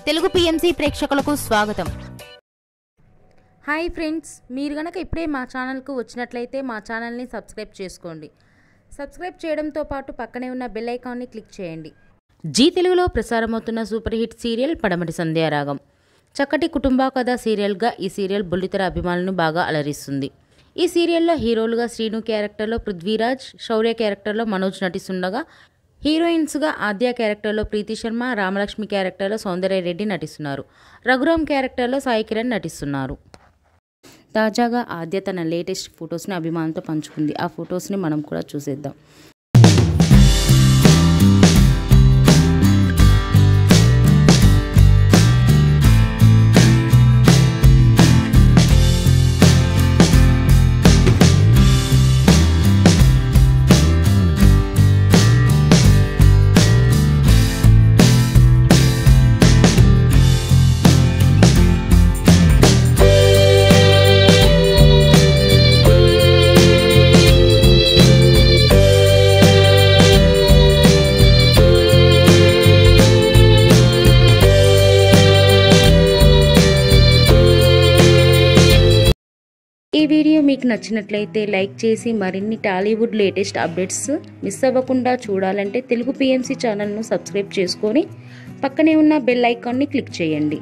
Telugu PMC ప్రేక్షకులకు స్వాగతం. Hi friends, మీరు గనక ఇప్పుడే మా ఛానల్కు వచ్చినట్లయితే మా ఛానల్ని సబ్స్క్రైబ్ చేసుకోండి. సబ్స్క్రైబ్ చేయడంతో పాటు పక్కనే ఉన్న బెల్ ఐకాన్ని క్లిక్ చేయండి. జీ తెలుగులో ప్రసారమవుతున్న సూపర్ హిట్ సీరియల్ పడమటి సంధ్యారాగం. చక్కటి కుటుంబ కథ సీరియల్గా ఈ సీరియల్ బుల్లితెర అభిమానులను బాగా అలరిస్తుంది. ఈ సీరియల్లో హీరోలుగా శ్రీను క్యారెక్టర్లో పృథ్వీరాజ్, శౌర్య క్యారెక్టర్లో మనోజ్ నటిస్తుండగా హీరోయిన్స్గా ఆద్య క్యారెక్టర్లో ప్రీతి శర్మ, రామలక్ష్మి క్యారెక్టర్లో సౌందర్య రెడ్డి నటిస్తున్నారు. రఘురామ్ క్యారెక్టర్లో సాయి కిరణ్ నటిస్తున్నారు. తాజాగా ఆద్య తన లేటెస్ట్ ఫొటోస్ని అభిమానులతో పంచుకుంది. ఆ ఫొటోస్ని మనం కూడా చూసేద్దాం. ఈ వీడియో మీకు నచ్చినట్లయితే లైక్ చేసి మరిన్ని టాలీవుడ్ లేటెస్ట్ అప్డేట్స్ మిస్ అవ్వకుండా చూడాలంటే తెలుగు పిఎంసి ఛానల్ను సబ్స్క్రైబ్ చేసుకొని పక్కనే ఉన్న బెల్ ఐకాన్ని క్లిక్ చేయండి.